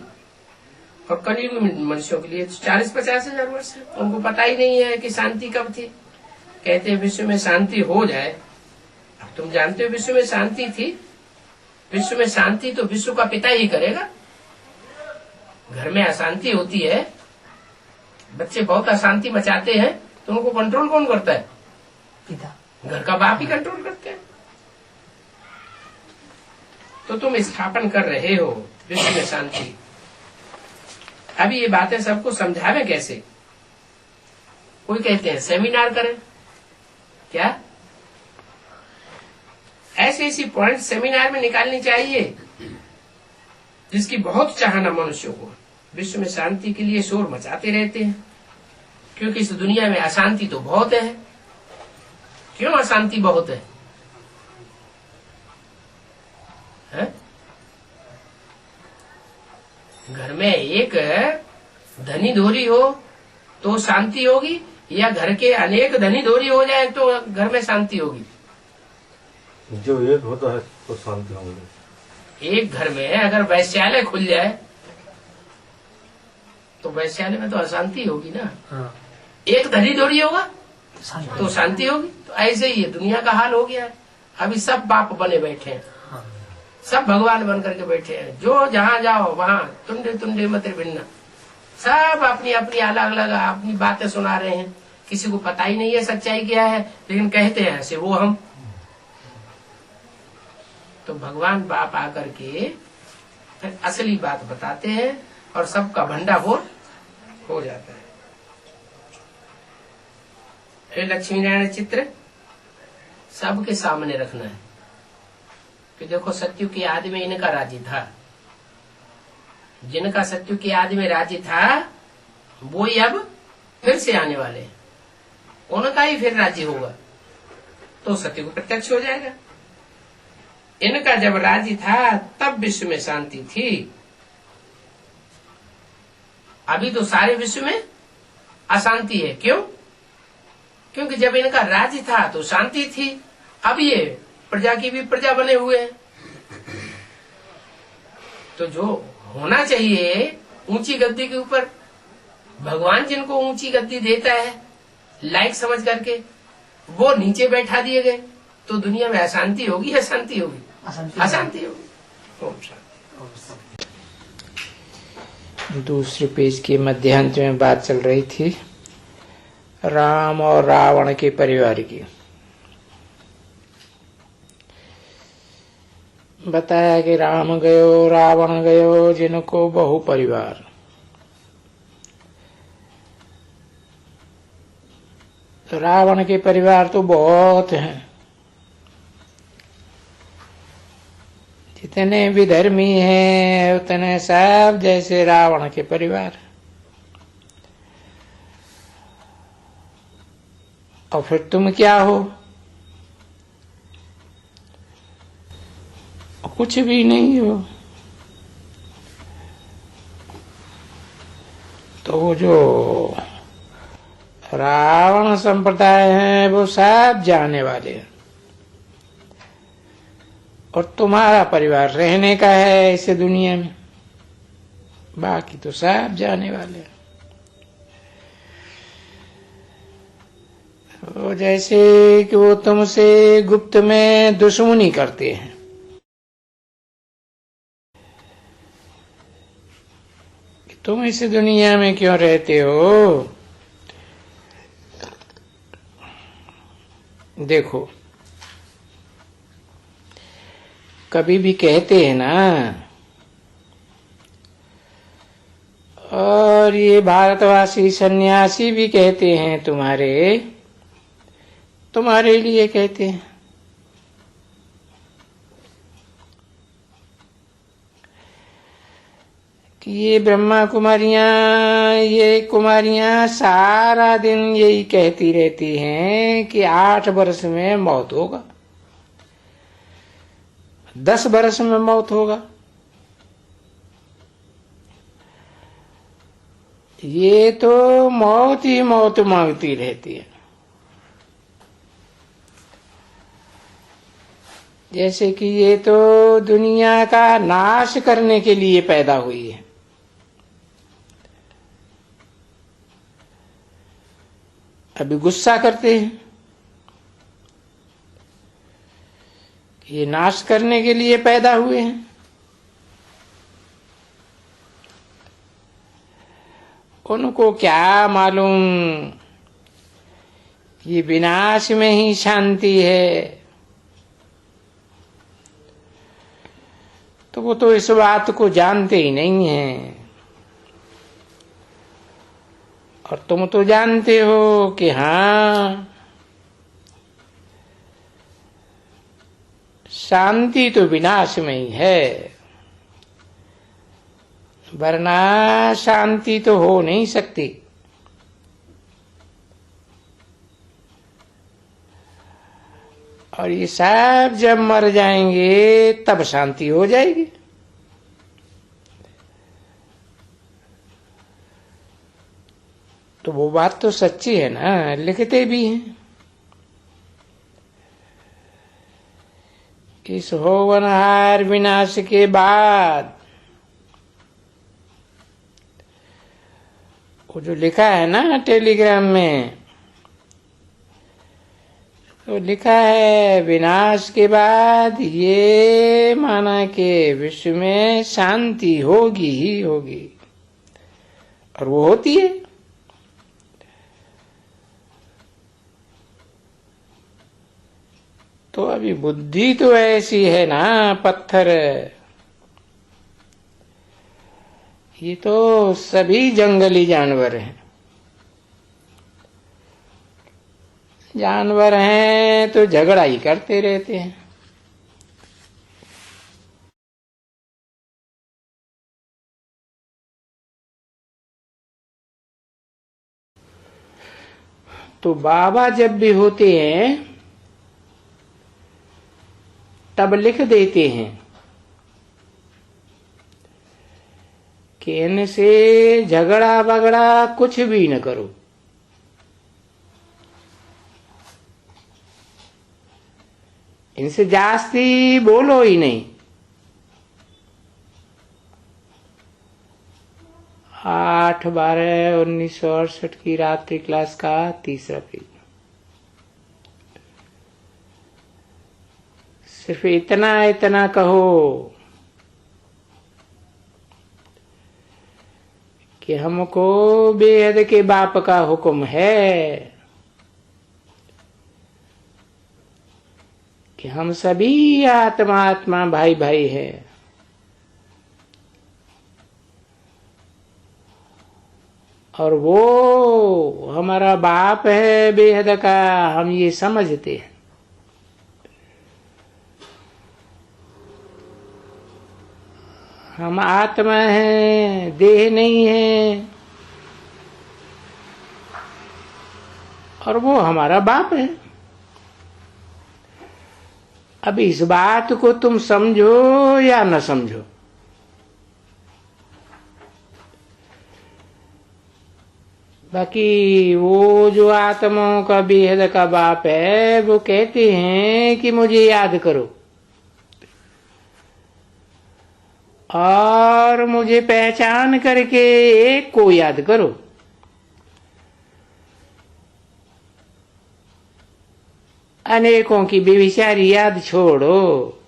S1: और कलयुग में मनुष्यों के लिए 40-50 हजार वर्ष है। उनको पता ही नहीं है कि शांति कब थी। कहते हैं विश्व में शांति हो जाए। अब तुम जानते हो विश्व में शांति थी। विश्व में शांति तो विश्व का पिता ही करेगा। घर में अशांति होती है, बच्चे बहुत अशांति मचाते हैं, तो उनको कंट्रोल कौन करता है?
S2: पिता।
S1: घर का बाप ही कंट्रोल करते हैं। तो तुम स्थापन कर रहे हो विश्व में शांति। अभी ये बातें सबको समझावे कैसे? कोई कहते हैं सेमिनार करें। क्या? ऐसे ऐसी पॉइंट सेमिनार में निकालनी चाहिए जिसकी बहुत चाहना मनुष्यों को। विश्व में शांति के लिए शोर मचाते रहते हैं, क्योंकि इस दुनिया में अशांति तो बहुत है। क्यों अशांति बहुत है? घर में एक धनी धोरी हो तो शांति होगी, या घर के अनेक धनी धोरी हो जाए तो घर में शांति होगी?
S3: जो एक होता है तो शांति होगी।
S1: एक घर में अगर वैश्यालय खुल जाए तो वैश्यालय में तो अशांति होगी ना।
S2: हाँ,
S1: एक धनी धोरी होगा
S2: शांति।
S1: तो शांति होगी। तो ऐसे ही है, दुनिया का हाल हो गया है। अभी सब बाप बने बैठे हैं,
S2: हाँ,
S1: सब भगवान बन करके बैठे हैं। जो जहाँ जाओ वहाँ तुंडे तुंडे मते भिन्न, सब अपनी अपनी अलग अलग अपनी बातें सुना रहे हैं। किसी को पता ही नहीं है सच्चाई क्या है, लेकिन कहते हैं ऐसे वो हम। तो भगवान बाप आकर के फिर असली बात बताते हैं और सबका भंडाफोड़ हो जाता है। फिर लक्ष्मी नारायण चित्र सबके सामने रखना है कि देखो सत्युग की आदि में इनका राज्य था, जिनका सत्युग की आदि में राज्य था वो ही अब फिर से आने वाले हैं, उनका ही फिर राज्य होगा तो सत्युग प्रत्यक्ष हो जाएगा। इनका जब राज्य था तब विश्व में शांति थी। अभी तो सारे विश्व में अशांति है। क्यों? क्योंकि जब इनका राज्य था तो शांति थी। अब ये प्रजा की भी प्रजा बने हुए हैं। तो जो होना चाहिए ऊंची गद्दी के ऊपर, भगवान जिनको ऊंची गद्दी देता है लायक समझ करके, वो नीचे बैठा दिए गए, तो दुनिया में अशांति होगी या शांति होगी? अशांति होगी। ओम शांति।
S4: दूसरे पेज के मध्यांत में बात चल रही थी राम और रावण के परिवार की। बताया कि राम गयो रावण गयो जिनको बहु परिवार। तो रावण के परिवार तो बहुत हैं, जितने विधर्मी हैं उतने सब जैसे रावण के परिवार। और फिर तुम क्या हो? कुछ भी नहीं हो। तो वो जो रावण संप्रदाय है वो सब जाने वाले हैं, और तुम्हारा परिवार रहने का है इस दुनिया में, बाकी तो सब जाने वाले हैं। वो जैसे कि वो तुमसे गुप्त में दुश्मनी करते हैं, कि तुम इस दुनिया में क्यों रहते हो। देखो कभी भी कहते हैं ना, और ये भारतवासी सन्यासी भी कहते हैं तुम्हारे लिए कहते हैं कि ये ब्रह्मा कुमारियां सारा दिन यही कहती रहती हैं कि 8 वर्ष में मौत होगा, 10 वर्ष में मौत होगा। ये तो मौत ही मौत मांगती रहती है, जैसे कि ये तो दुनिया का नाश करने के लिए पैदा हुई है। अभी गुस्सा करते हैं कि ये नाश करने के लिए पैदा हुए हैं। उनको क्या मालूम ये विनाश में ही शांति है। तो वो तो इस बात को जानते ही नहीं हैं। और तुम तो जानते हो कि हाँ शांति तो विनाश में ही है, वरना शांति तो हो नहीं सकती। और ये सब जब मर जाएंगे तब शांति हो जाएगी। तो वो बात तो सच्ची है ना, लिखते भी हैं। इस होवनहार विनाश के बाद वो जो लिखा है ना टेलीग्राम में, तो लिखा है विनाश के बाद ये माना कि विश्व में शांति होगी ही होगी, और वो होती है। तो अभी बुद्धि तो ऐसी है ना पत्थर, ये तो सभी जंगली जानवर हैं। जानवर हैं तो झगड़ा ही करते रहते हैं। तो बाबा जब भी होते हैं तब लिख देते हैं कि इनसे झगड़ा बगड़ा कुछ भी न करो। इनसे जास्ती बोलो ही नहीं। 8/12/1968 की रात्रि क्लास का 3रा पेज। सिर्फ इतना इतना कहो कि हमको बेहद के बाप का हुक्म है कि हम सभी आत्मा आत्मा भाई भाई हैं, और वो हमारा बाप है बेहद का, हम ये समझते हैं। हम आत्मा हैं, देह नहीं है, और वो हमारा बाप है। अब इस बात को तुम समझो या न समझो, बाकी वो जो आत्माओं का बेहद का बाप है वो कहते हैं कि मुझे याद करो और मुझे पहचान करके एक को याद करो। अनेकों की बेविचारी याद छोड़ो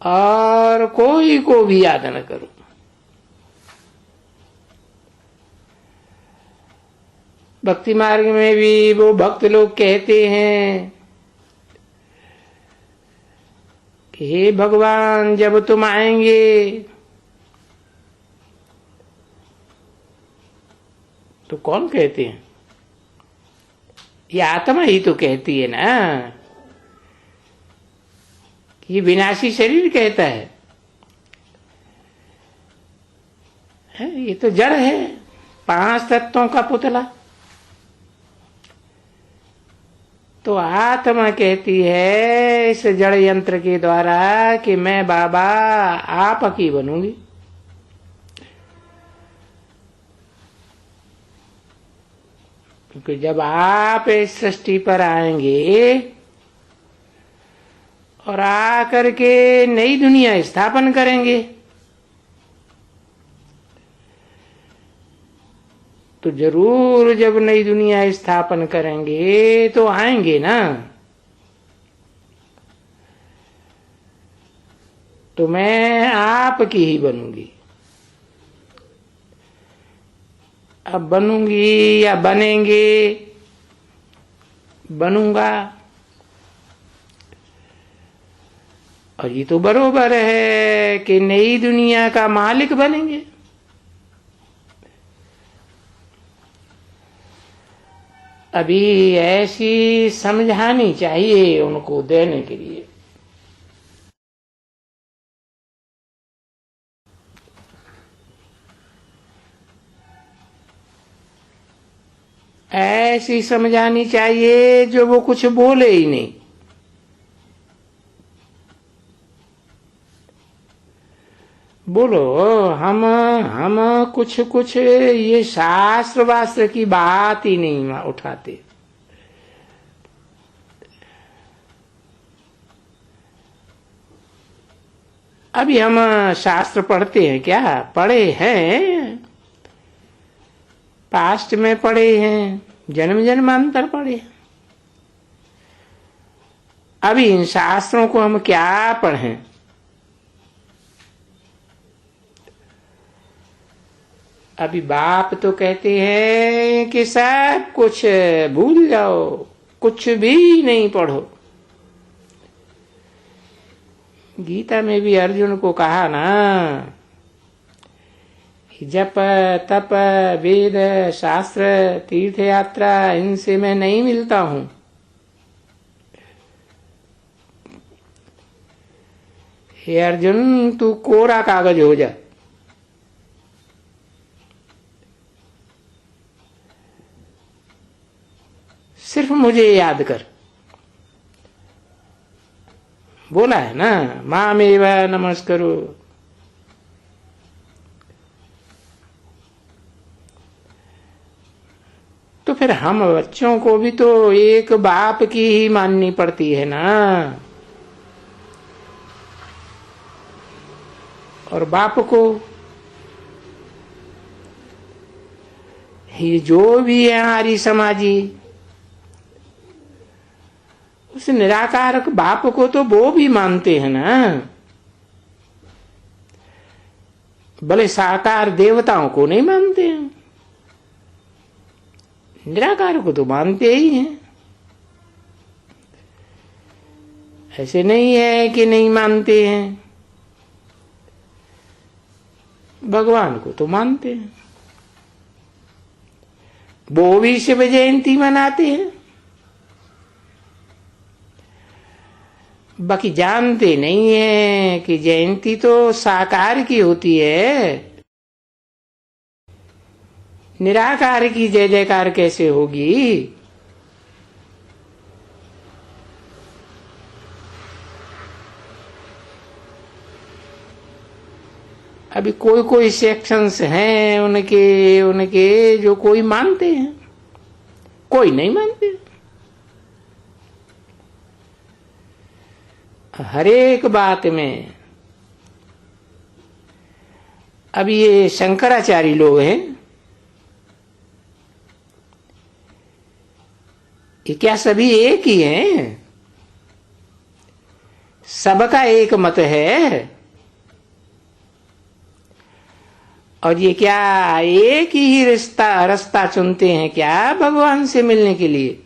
S4: और कोई को भी याद न करो। भक्ति मार्ग में भी वो भक्त लोग कहते हैं कि हे भगवान, जब तुम आएंगे तो कौन कहते हैं? ये आत्मा ही तो कहती है ना, कि ये विनाशी शरीर कहता है। ये तो जड़ है, 5 तत्वों का पुतला। तो आत्मा कहती है इस जड़ यंत्र के द्वारा कि मैं बाबा आप की बनूंगी। क्योंकि जब आप इस सृष्टि पर आएंगे और आकर के नई दुनिया स्थापन करेंगे तो जरूर जब नई दुनिया स्थापन करेंगे तो आएंगे ना, तो मैं आपकी ही बनूंगी। अब बनूंगी या बनेंगे, बनूंगा। और ये तो बरोबर है कि नई दुनिया का मालिक बनेंगे। अभी ऐसी समझानी चाहिए उनको देने के लिए। ऐसी समझानी चाहिए जो वो कुछ बोले ही नहीं। बोलो हम कुछ ये शास्त्र वास्त्र की बात ही नहीं उठाते। अभी हम शास्त्र पढ़ते हैं क्या? पढ़े हैं, पास्ट में पढ़े हैं, जन्म जन्मांतर पढ़े हैं। अभी इन शास्त्रों को हम क्या पढ़ें? अभी बाप तो कहते हैं कि सब कुछ भूल जाओ, कुछ भी नहीं पढ़ो। गीता में भी अर्जुन को कहा ना, जप तप वेद शास्त्र तीर्थ यात्रा इनसे मैं नहीं मिलता हूं। हे अर्जुन, तू कोरा कागज हो जा। सिर्फ मुझे याद कर। बोला है ना, मामेव नमस्करो। तो फिर हम बच्चों को भी तो एक बाप की ही माननी पड़ती है ना। और बाप को ये जो भी है आर्य समाजी, उस निराकारक बाप को तो वो भी मानते हैं ना। भले साकार देवताओं को नहीं मानते हैं, निराकार को तो मानते ही हैं। ऐसे नहीं है कि नहीं मानते हैं, भगवान को तो मानते हैं। वो भी शिव जयंती मनाते हैं, बाकी जानते नहीं है कि जयंती तो साकार की होती है, निराकार की जय जयकार कैसे होगी। अभी कोई कोई सेक्शंस हैं उनके जो कोई मानते हैं, कोई नहीं मानते। हर एक बात में अभी ये शंकराचार्य लोग हैं, ये क्या सभी एक ही हैं? सबका एक मत है। और ये क्या एक ही रास्ता चुनते हैं क्या भगवान से मिलने के लिए?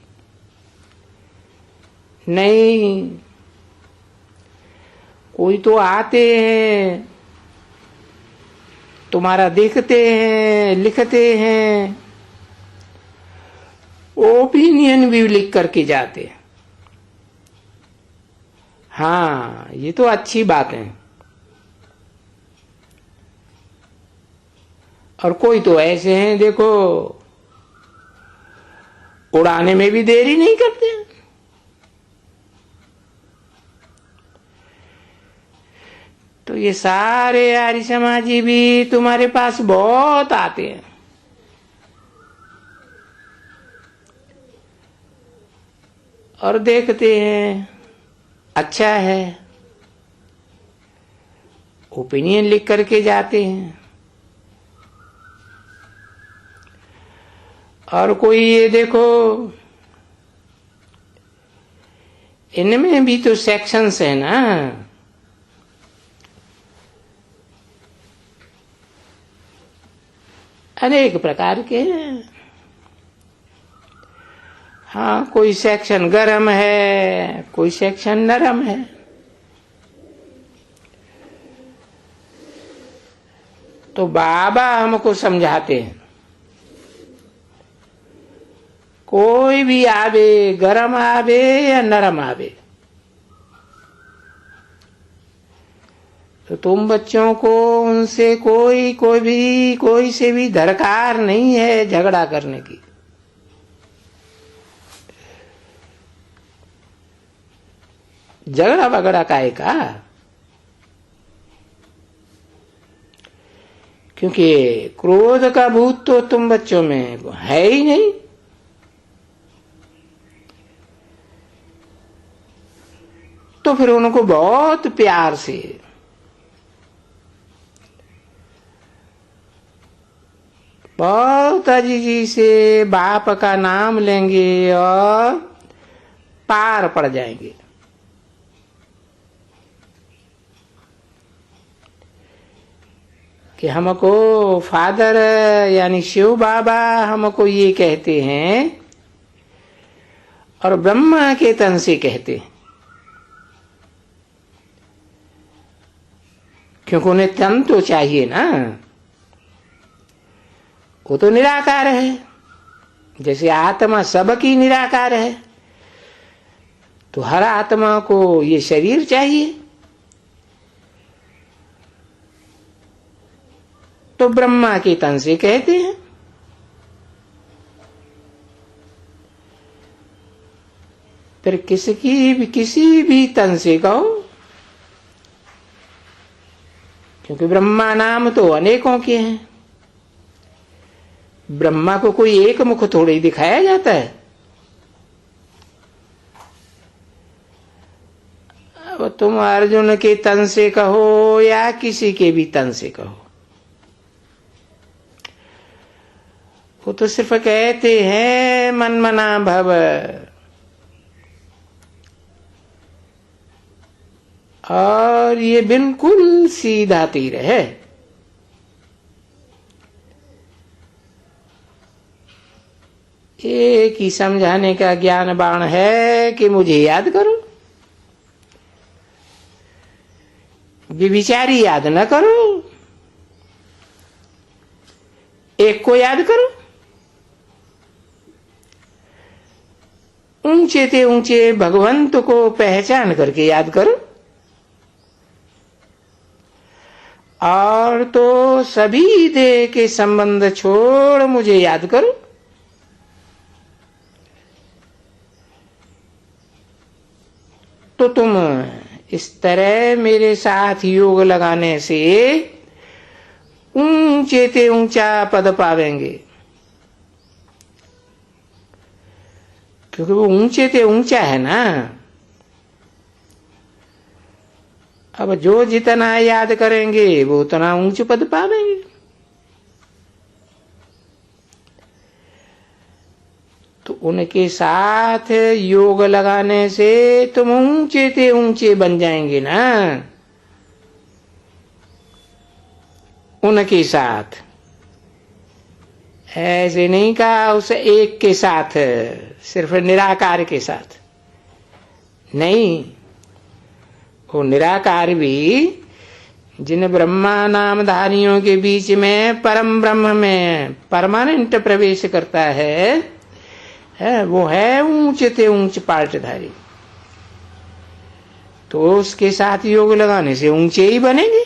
S4: नहीं, कोई तो आते हैं, तुम्हारा देखते हैं, लिखते हैं, ओपिनियन भी लिख करके जाते हैं। हाँ, ये तो अच्छी बात है। और कोई तो ऐसे हैं, देखो, उड़ाने में भी देरी नहीं करते। तो ये सारे आर्य समाजी भी तुम्हारे पास बहुत आते हैं। और देखते हैं, अच्छा है, ओपिनियन लिख करके जाते हैं। और कोई ये देखो, इनमें भी तो सेक्शंस है ना। अनेक प्रकार के। हाँ, कोई सेक्शन गरम है, कोई सेक्शन नरम है। तो बाबा हमको समझाते हैं, कोई भी आवे, गरम आवे या नरम आवे, तो तुम बच्चों को उनसे कोई से भी दरकार नहीं है झगड़ा करने की। झगड़ा बगड़ा काहे का? क्योंकि क्रोध का भूत तो तुम बच्चों में है ही नहीं। तो फिर उनको बहुत प्यार से, बहुत अजीजी से बाप का नाम लेंगे और पार पड़ जाएंगे। कि हमको फादर यानी शिव बाबा हमको ये कहते हैं और ब्रह्मा के तन से कहते हैं, क्योंकि उन्हें तन तो चाहिए ना। वो तो निराकार है, जैसे आत्मा सबकी निराकार है, तो हर आत्मा को ये शरीर चाहिए। तो ब्रह्मा के तन से कहते हैं। फिर किसी भी तन से कहो, क्योंकि ब्रह्मा नाम तो अनेकों के हैं। ब्रह्मा को कोई एक मुख थोड़े ही दिखाया जाता है। अब तुम अर्जुन के तन से कहो या किसी के भी तन से कहो, वो तो सिर्फ कहते हैं मन मना भव, और ये बिल्कुल सीधा तीर है। एक ही समझाने का ज्ञान बाण है कि मुझे याद करो, विचारी याद न करो, एक को याद करो। ऊंचे ते ऊंचे भगवंत को पहचान करके याद करो, और तो सभी देह के संबंध छोड़ मुझे याद करो। तो तुम इस तरह मेरे साथ योग लगाने से ऊंचे ते ऊंचा पद पावेंगे, क्योंकि वो ऊंचे ते ऊंचा है ना। अब जो जितना याद करेंगे वो उतना ऊंच पद पावेंगे। तो उनके साथ योग लगाने से तुम ऊंचे ते ऊंचे बन जाएंगे ना। उनके साथ ऐसे नहीं कहा उस एक के साथ, सिर्फ निराकार के साथ नहीं। वो निराकार भी जिन ब्रह्मा नामधारियों के बीच में परम ब्रह्म में परमानेंट प्रवेश करता है, वो है ऊंचे ते ऊंच पार्टधारी। तो उसके साथ योग लगाने से ऊंचे ही बनेंगे।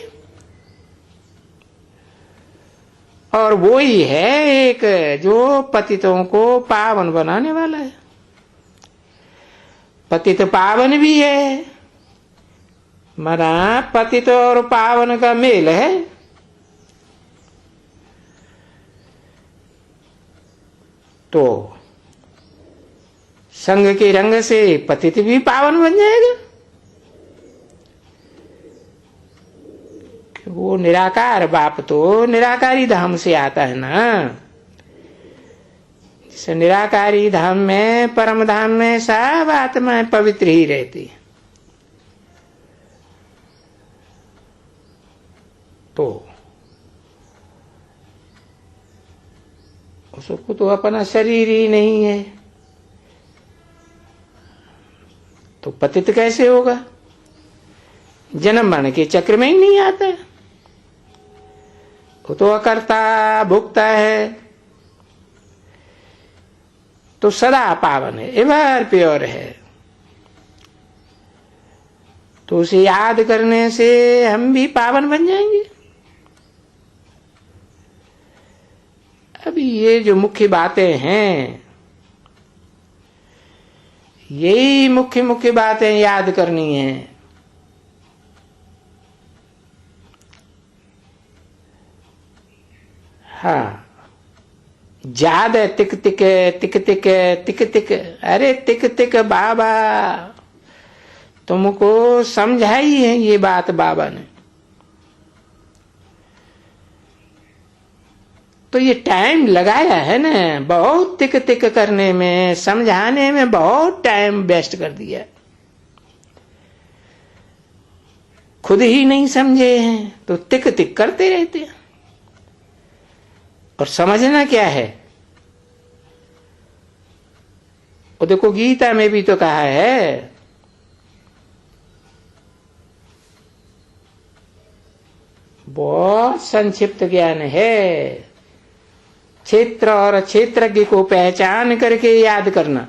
S4: और वो ही है एक जो पतितों को पावन बनाने वाला है। पतित पावन भी है, मरा पतित और पावन का मेल है। तो संग के रंग से पतित भी पावन बन जाएगा। वो निराकार बाप तो निराकारी धाम से आता है ना। जैसे निराकारी धाम में, परम धाम में सब आत्माएं पवित्र ही रहती है। तो उसको तो अपना शरीर ही नहीं है, तो पतित कैसे होगा? जन्म मरण के चक्र में ही नहीं आता है। वो तो अकर्ता भुक्ता है। तो सदा पावन है, एवर प्योर है। तो उसे याद करने से हम भी पावन बन जाएंगे। अभी ये जो मुख्य बातें हैं, यही मुख्य मुख्य बातें याद करनी है। हाँ, ज्यादा तिक तिक तिक तिक तिक तिक, अरे तिक तिक बाबा तुमको समझाई है ये बात बाबा ने। तो ये टाइम लगाया है ना, बहुत तिक तिक करने में, समझाने में बहुत टाइम वेस्ट कर दिया। खुद ही नहीं समझे हैं तो तिक तिक करते रहते हैं। और समझना क्या है, वो देखो गीता में भी तो कहा है, बहुत संक्षिप्त ज्ञान है। क्षेत्र और क्षेत्रज्ञ को पहचान करके याद करना।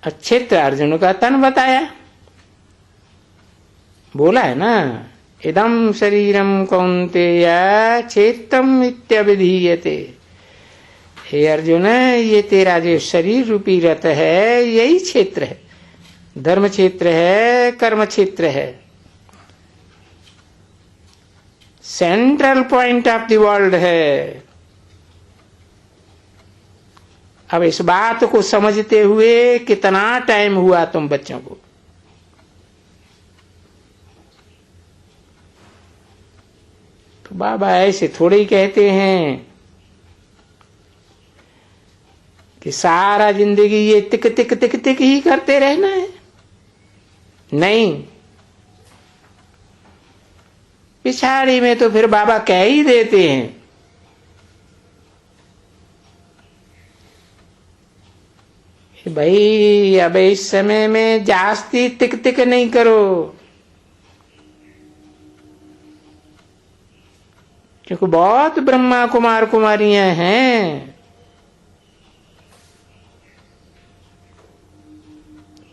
S4: क्षेत्र अर्जुन का तन बताया, बोला है ना, इदम शरीरम कौन्तेय क्षेत्रम इत्यभिधीयते। हे अर्जुन, ये तेरा जो शरीर रूपी रथ है यही क्षेत्र है, धर्म क्षेत्र है, कर्म क्षेत्र है, central point of the world है। अब इस बात को समझते हुए कितना टाइम हुआ तुम बच्चों को? तो बाबा ऐसे थोड़े ही कहते हैं कि सारा जिंदगी ये तिक तिक तिक तिक ही करते रहना है। नहीं, पिछाड़ी में तो फिर बाबा कह ही देते हैं कि भाई अब इस समय में जास्ती तिक तिक नहीं करो, क्योंकि बहुत ब्रह्मा कुमार कुमारियां हैं,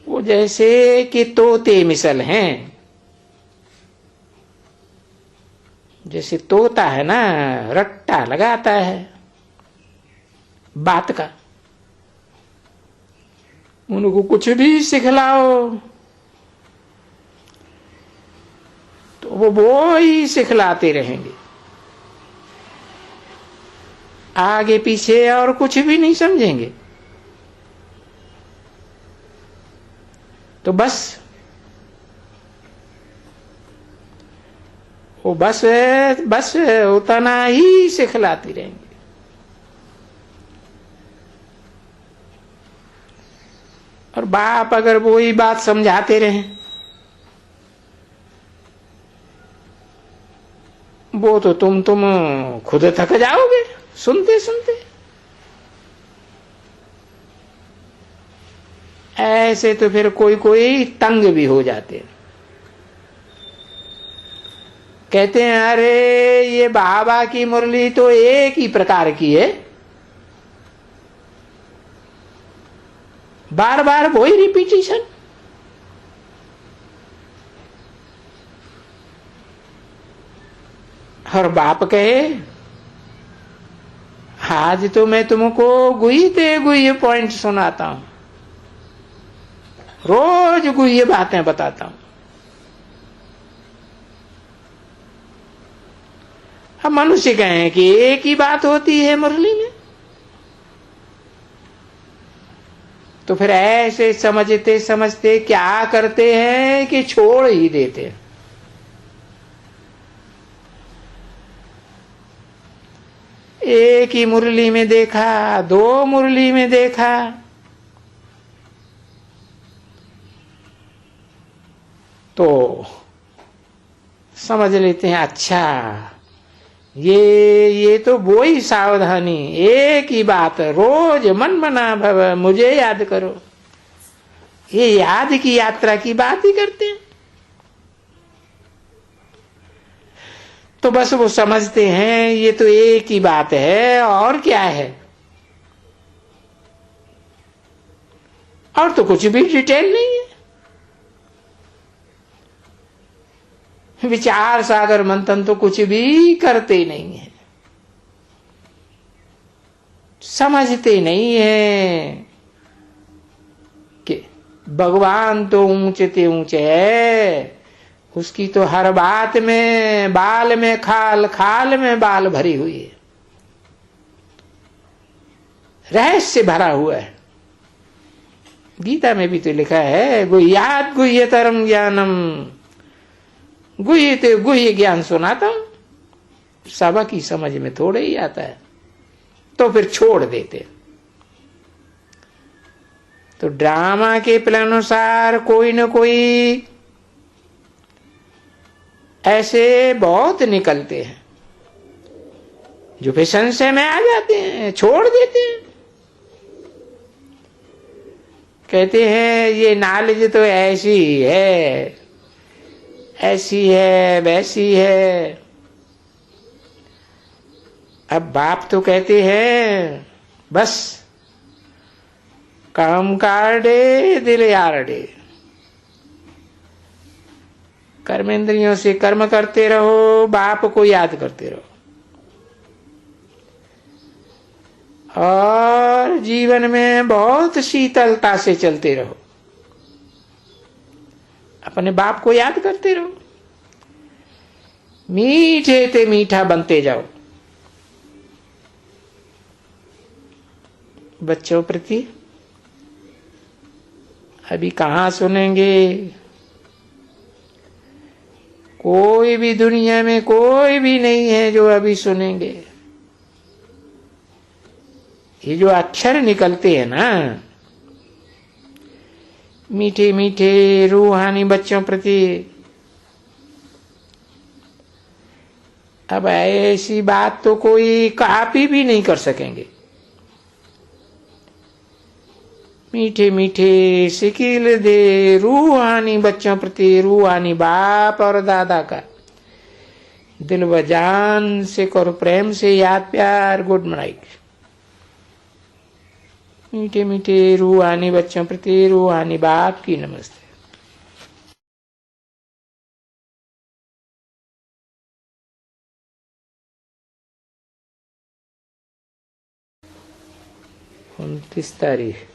S4: वो जैसे कि तोते मिसल हैं। जैसे तोता है ना, रट्टा लगाता है बात का, उनको कुछ भी सिखलाओ तो वो ही सिखलाते रहेंगे, आगे पीछे और कुछ भी नहीं समझेंगे। तो बस वो बस उतना ही सिखलाती रहेंगे। और बाप अगर वो ही बात समझाते रहे, वो तो तुम खुद थक जाओगे सुनते सुनते। ऐसे तो फिर कोई कोई तंग भी हो जाते हैं, कहते हैं अरे ये बाबा की मुरली तो एक ही प्रकार की है, बार बार वही रिपीटिशन। और बाप कहे आज तो मैं तुमको गुहिते गुह्य पॉइंट सुनाता हूं, रोज गुह्य बातें बताता हूं। अब मनुष्य कहें कि एक ही बात होती है मुरली में, तो फिर ऐसे समझते समझते क्या करते हैं कि छोड़ ही देते हैं। एक ही मुरली में देखा, दो मुरली में देखा, तो समझ लेते हैं अच्छा ये तो वो ही सावधानी, एक ही बात, रोज मन बना भव मुझे याद करो, ये याद की यात्रा की बात ही करते हैं। तो बस वो समझते हैं ये तो एक ही बात है, और क्या है, और तो कुछ भी डिटेल नहीं है। विचार सागर मंथन तो कुछ भी करते नहीं है, समझते नहीं है कि भगवान तो ऊंचे ते ऊंचे है, उसकी तो हर बात में बाल में खाल, खाल में बाल भरी हुई है, रहस्य भरा हुआ है। गीता में भी तो लिखा है, गुह्यात् गुह्यतरम ज्ञानम, गुह्य ते गुह्य ज्ञान सुनातम। सबा की समझ में थोड़े ही आता है, तो फिर छोड़ देते। तो ड्रामा के प्लान अनुसार कोई न कोई ऐसे बहुत निकलते हैं जो फिर संशय में आ जाते हैं, छोड़ देते हैं। कहते हैं ये नॉलेज तो ऐसी ही है, ऐसी है, वैसी है। अब बाप तो कहते हैं बस काम काटे दिल यारडे, कर्मेंद्रियों से कर्म करते रहो, बाप को याद करते रहो, और जीवन में बहुत शीतलता से चलते रहो, अपने बाप को याद करते रहो, मीठे ते मीठा बनते जाओ। बच्चों प्रति अभी कहाँ सुनेंगे, कोई भी दुनिया में कोई भी नहीं है जो अभी सुनेंगे। ये जो अक्षर निकलते हैं ना मीठे मीठे रूहानी बच्चों प्रति, अब ऐसी बात तो कोई कॉपी भी नहीं कर सकेंगे। मीठे मीठे सिकिल दे रूहानी बच्चों प्रति, रूहानी बाप और दादा का दिल व जान से करो प्रेम से याद प्यार। Good night. मीठे मीठे रूहानी बच्चों प्रति, रूहानी बाप की नमस्ते। उनतीस तारीख